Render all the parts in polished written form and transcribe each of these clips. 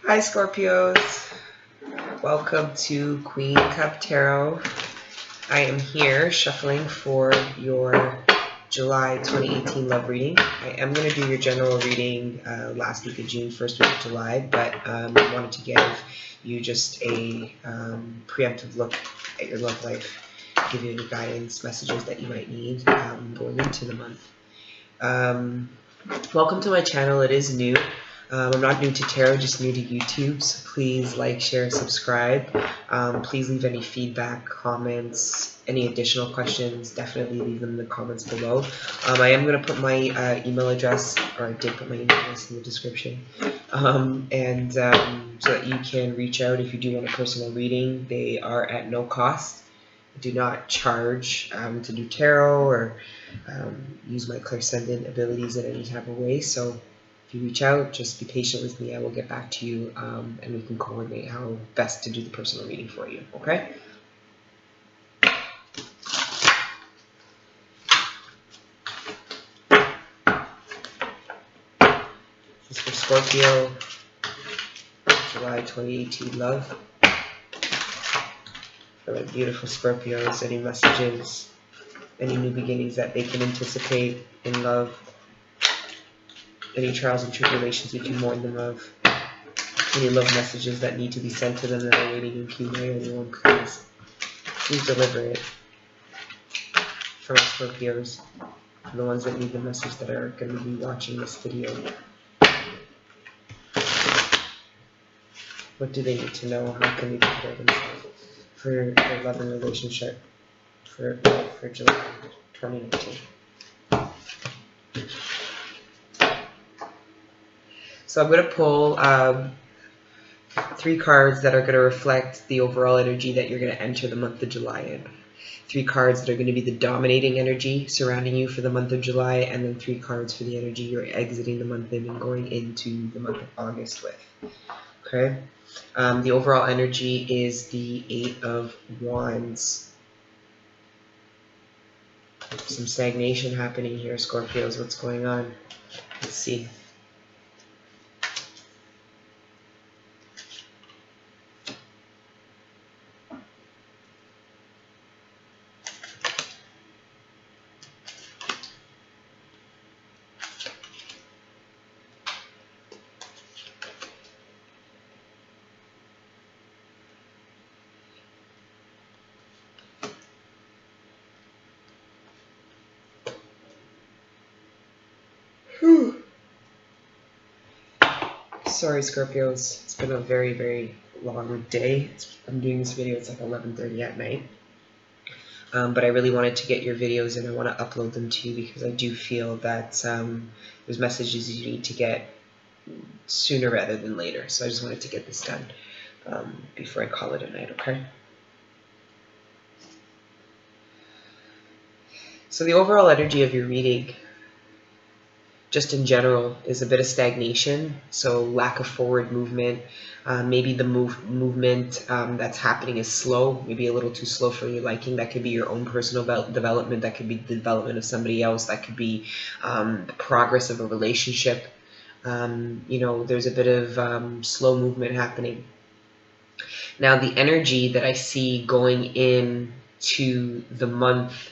Hi Scorpios, welcome to Queen Cup Tarot. I am here shuffling for your July 2018 love reading. I am going to do your general reading last week of June, first week of July, but I wanted to give you just a preemptive look at your love life, give you any guidance, messages that you might need going into the month. Welcome to my channel. It is new. I'm not new to tarot, just new to YouTube, so please like, share, subscribe. Please leave any feedback, comments, any additional questions, definitely leave them in the comments below. I am going to put my email address, or I did put my email address in the description, so that you can reach out if you do want a personal reading. They are at no cost. I do not charge to do tarot or use my clairsentient abilities in any type of way, so if you reach out, just be patient with me. I will get back to you, and we can coordinate how best to do the personal reading for you, okay? This is for Scorpio, July 2018 love. For the beautiful Scorpios, any messages, any new beginnings that they can anticipate in love, any trials and tribulations we can warn them of, any love messages that need to be sent to them that are waiting in Q&A, anyone, please deliver it for my Scorpios, for the ones that need the message that are going to be watching this video. What do they need to know? How can they prepare themselves for their love and relationship for July 2019? So I'm going to pull 3 cards that are going to reflect the overall energy that you're going to enter the month of July in. 3 cards that are going to be the dominating energy surrounding you for the month of July, and then 3 cards for the energy you're exiting the month in and going into the month of August with. Okay? The overall energy is the 8 of Wands. Some stagnation happening here, Scorpios. What's going on? Let's see. Whew. Sorry, Scorpios. It's been a very, very long day. I'm doing this video. It's like 11:30 at night. But I really wanted to get your videos and I want to upload them to you because I do feel that there's messages you need to get sooner rather than later. So I just wanted to get this done before I call it a night, okay? So the overall energy of your reading, just in general, is a bit of stagnation, so lack of forward movement. Maybe the movement that's happening is slow, maybe a little too slow for your liking. That could be your own personal development, that could be the development of somebody else, that could be the progress of a relationship. You know, there's a bit of slow movement happening. Now, the energy that I see going into the month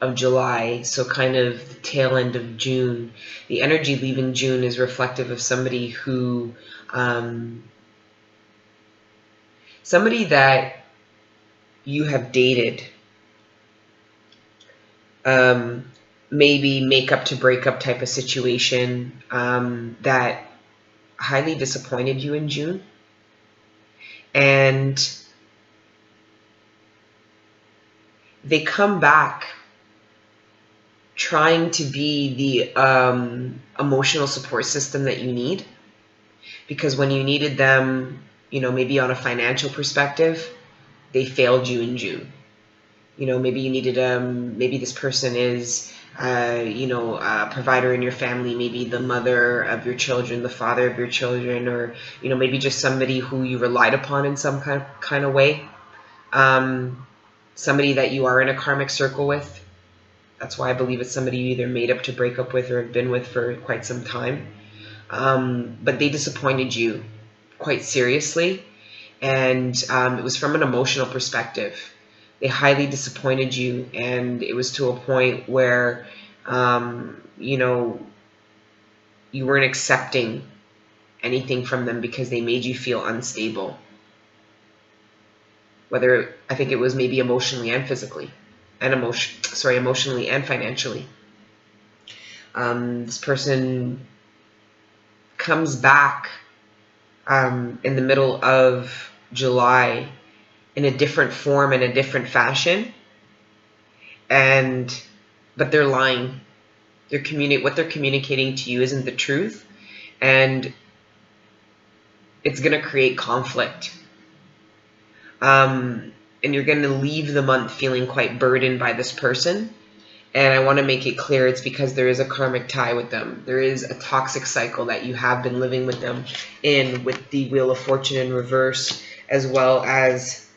of July, so kind of the tail end of June, the energy leaving June is reflective of somebody who, somebody that you have dated, maybe make up to break up type of situation, that highly disappointed you in June, and they come back trying to be the emotional support system that you need, because when you needed them, you know, maybe on a financial perspective, they failed you in June. You know, maybe you needed maybe this person is you know, a provider in your family, maybe the mother of your children, the father of your children, or you know, maybe just somebody who you relied upon in some kind of way, somebody that you are in a karmic circle with. That's why I believe it's somebody you either made up to break up with or have been with for quite some time. But they disappointed you quite seriously, and it was from an emotional perspective. They highly disappointed you, and it was to a point where, you know, you weren't accepting anything from them because they made you feel unstable. Whether, I think it was maybe emotionally and physically, and emotionally and financially. This person comes back in the middle of July in a different form and a different fashion, but they're lying. What they're communicating to you isn't the truth, and it's going to create conflict. And you're going to leave the month feeling quite burdened by this person. And I want to make it clear it's because there is a karmic tie with them. There is a toxic cycle that you have been living with them in, with the Wheel of Fortune in reverse, as well as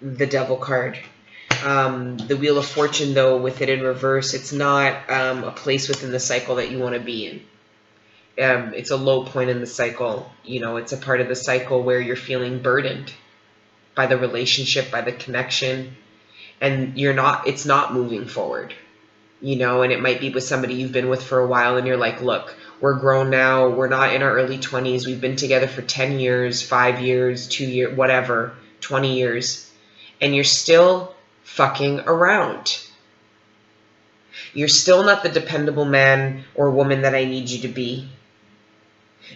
the Devil card. The Wheel of Fortune, though, with it in reverse, it's not a place within the cycle that you want to be in. It's a low point in the cycle. You know, it's a part of the cycle where you're feeling burdened by the relationship, by the connection, and it's not moving forward, you know. And it might be with somebody you've been with for a while, and you're like, look, we're grown now, we're not in our early 20s, we've been together for 10 years, 5 years, 2 years, whatever, 20 years, and you're still fucking around. You're still not the dependable man or woman that I need you to be.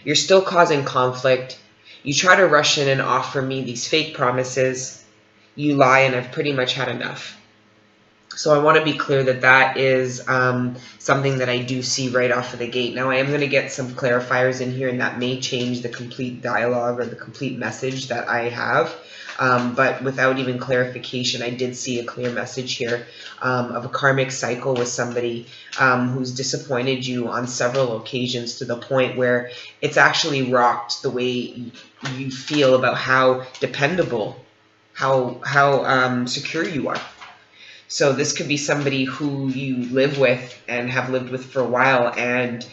You're still causing conflict. You try to rush in and offer me these fake promises. You lie, and I've pretty much had enough. So I want to be clear that that is something that I do see right off of the gate. Now, I am going to get some clarifiers in here, and that may change the complete dialogue or the complete message that I have. But without even clarification, I did see a clear message here of a karmic cycle with somebody who's disappointed you on several occasions, to the point where it's actually rocked the way you feel about how dependable, how secure you are. So this could be somebody who you live with and have lived with for a while, and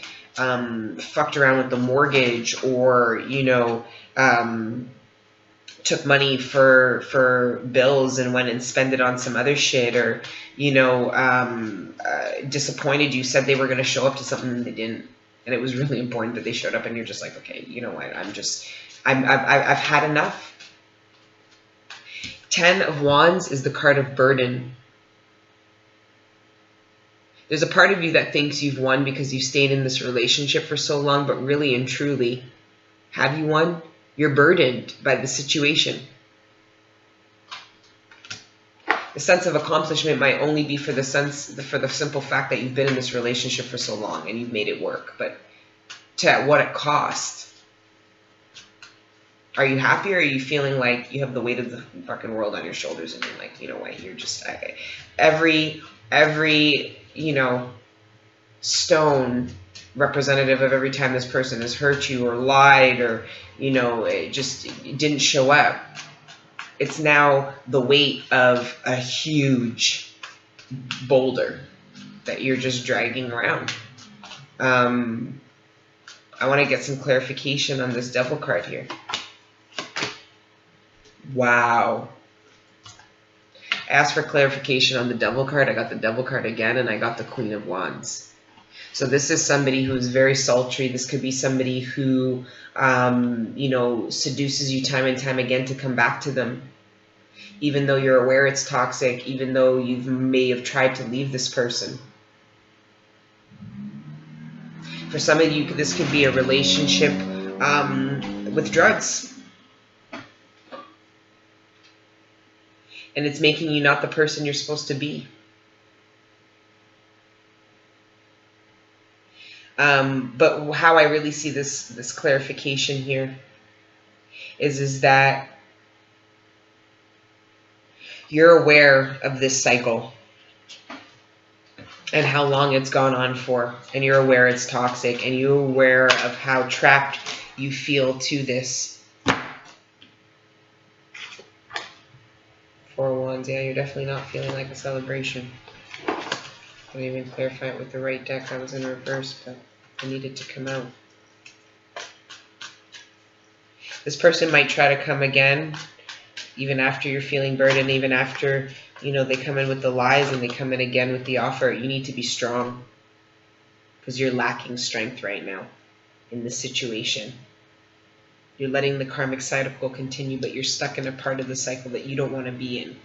fucked around with the mortgage, or, you know, took money for bills and went and spent it on some other shit, or, you know, disappointed you, said they were going to show up to something and they didn't, and it was really important that they showed up, and you're just like, okay, you know what, I've had enough. 10 of Wands is the card of burden. There's a part of you that thinks you've won because you stayed in this relationship for so long, but really and truly, have you won? You're burdened by the situation. The sense of accomplishment might only be for the simple fact that you've been in this relationship for so long and you've made it work, but at what cost? Are you happy, or are you feeling like you have the weight of the fucking world on your shoulders, and you're like, you know what, you're just every you know, stone representative of every time this person has hurt you or lied, or, you know, it didn't show up. It's now the weight of a huge boulder that you're just dragging around. I want to get some clarification on this Devil card here. Wow. I asked for clarification on the Devil card. I got the Devil card again, and I got the Queen of Wands. So this is somebody who's very sultry. This could be somebody who, you know, seduces you time and time again to come back to them, even though you're aware it's toxic, even though you may have tried to leave this person. For some of you, this could be a relationship with drugs. And it's making you not the person you're supposed to be. But how I really see this clarification here is that you're aware of this cycle and how long it's gone on for, and you're aware it's toxic, and you're aware of how trapped you feel to this. 4 of Wands, yeah, you're definitely not feeling like a celebration. I didn't even clarify it with the right deck. I was in reverse, but I needed to come out. This person might try to come again, even after you're feeling burdened, even after, they come in with the lies and they come in again with the offer. You need to be strong because you're lacking strength right now in this situation. You're letting the karmic cycle continue, but you're stuck in a part of the cycle that you don't want to be in.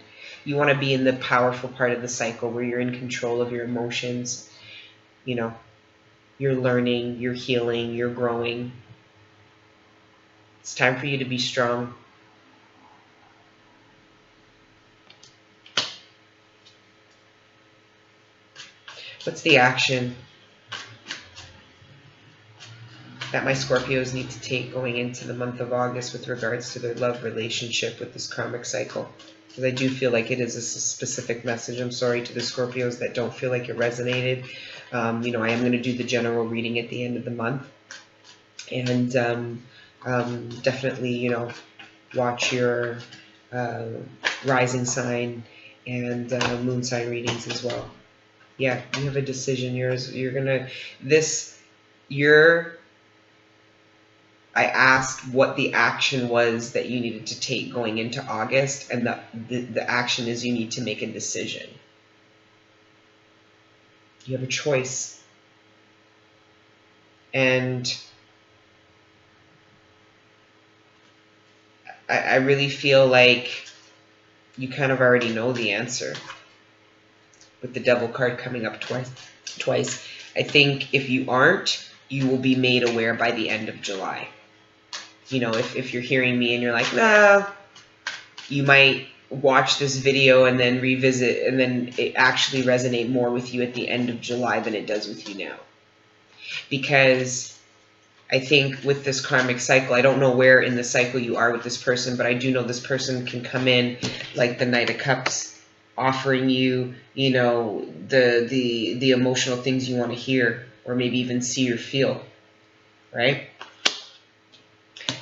You want to be in the powerful part of the cycle where you're in control of your emotions. You're learning, you're healing, you're growing. It's time for you to be strong. What's the action that my Scorpios need to take going into the month of August with regards to their love relationship with this karmic cycle? Because I do feel like it is a specific message. I'm sorry to the Scorpios that don't feel like it resonated. I am going to do the general reading at the end of the month. And definitely, watch your rising sign and moon sign readings as well. Yeah, you have a decision. I asked what the action was that you needed to take going into August, and the action is you need to make a decision. You have a choice. And I really feel like you kind of already know the answer with the Devil card coming up twice. I think if you aren't, you will be made aware by the end of July. If you're hearing me and you're like, nah, you might watch this video and then revisit, and then it actually resonate more with you at the end of July than it does with you now. Because I think with this karmic cycle, I don't know where in the cycle you are with this person, but I do know this person can come in like the Knight of Cups, offering you, the emotional things you want to hear, or maybe even see or feel, right?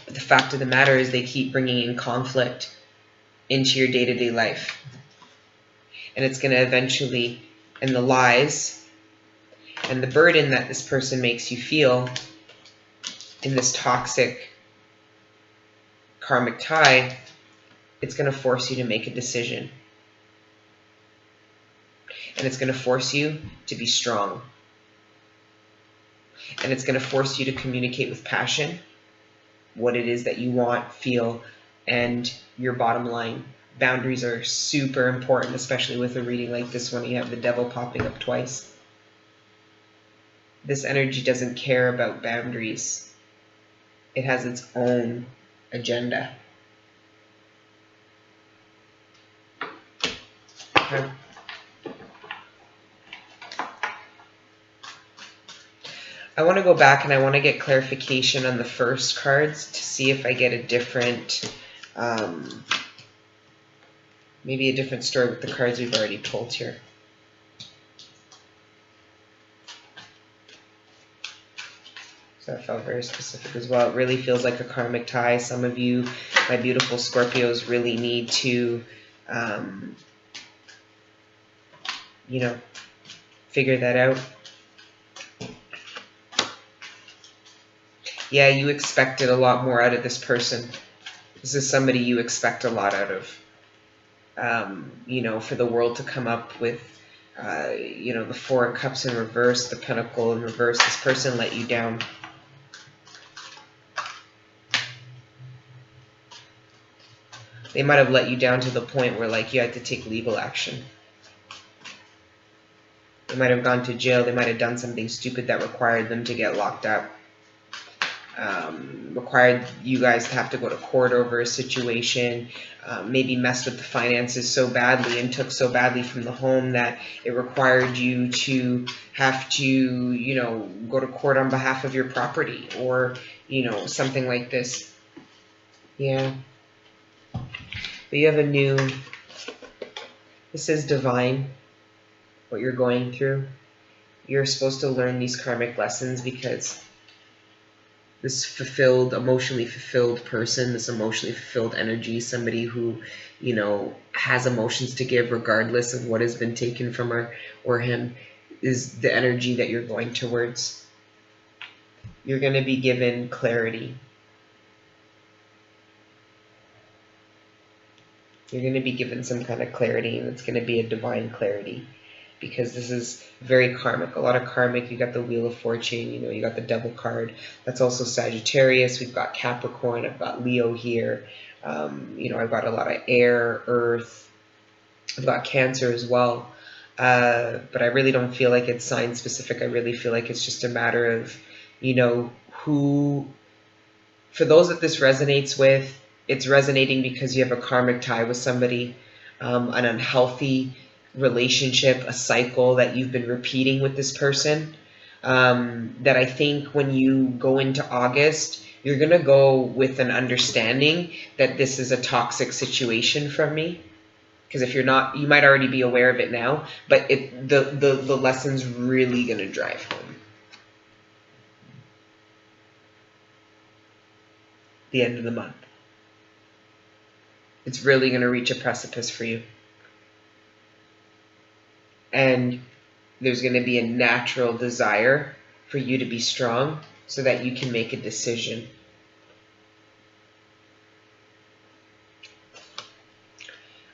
But the fact of the matter is they keep bringing in conflict into your day-to-day life. And it's going to eventually, and the lies and the burden that this person makes you feel in this toxic karmic tie, it's going to force you to make a decision. And it's going to force you to be strong. And it's going to force you to communicate with passion what it is that you want, feel, and your bottom line. Boundaries are super important, especially with a reading like this one. You have the Devil popping up twice. This energy doesn't care about boundaries. It has its own agenda. Okay. I want to go back and I want to get clarification on the first cards to see if I get a different, maybe a different story with the cards we've already pulled here. So that felt very specific as well. It really feels like a karmic tie. Some of you, my beautiful Scorpios, really need to, figure that out. Yeah, you expected a lot more out of this person. This is somebody you expect a lot out of. For the world to come up with, the Four of Cups in reverse, the Pentacle in reverse. This person let you down. They might have let you down to the point where, you had to take legal action. They might have gone to jail. They might have done something stupid that required them to get locked up. Required you guys to have to go to court over a situation, maybe messed with the finances so badly and took so badly from the home that it required you to have to, go to court on behalf of your property or, something like this. Yeah. But you have this is divine, what you're going through. You're supposed to learn these karmic lessons because this emotionally fulfilled person, this emotionally fulfilled energy, somebody who, has emotions to give regardless of what has been taken from her or him, is the energy that you're going towards. You're going to be given clarity. You're going to be given some kind of clarity, and it's going to be a divine clarity, because this is very karmic. A lot of karmic. You got the Wheel of Fortune, you got the Devil card. That's also Sagittarius. We've got Capricorn. I've got Leo here. I've got a lot of air, earth. I've got Cancer as well. But I really don't feel like it's sign specific. I really feel like it's just a matter of, who, for those that this resonates with, it's resonating because you have a karmic tie with somebody, an unhealthy relationship, a cycle that you've been repeating with this person. That I think when you go into August, you're going to go with an understanding that this is a toxic situation from me. Because if you're not, you might already be aware of it now, but the lesson's really going to drive home. The end of the month. It's really going to reach a precipice for you. And there's going to be a natural desire for you to be strong so that you can make a decision.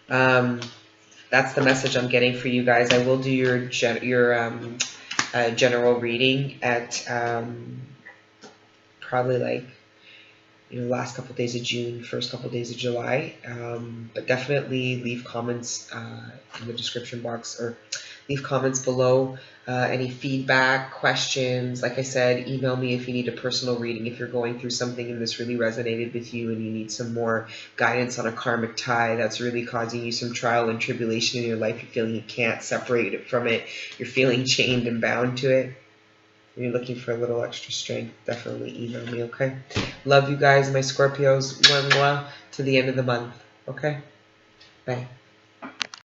That's the message I'm getting for you guys. I will do your general reading at probably like last couple of days of June, first couple of days of July. But definitely leave comments in the description box, or leave comments below. Any feedback, questions, like I said, email me if you need a personal reading, if you're going through something and this really resonated with you and you need some more guidance on a karmic tie that's really causing you some trial and tribulation in your life. You're feeling you can't separate it from it. You're feeling chained and bound to it. You're looking for a little extra strength, definitely email me, okay? Love you guys, my Scorpios. Mwah, mwah, to the end of the month, okay? Bye.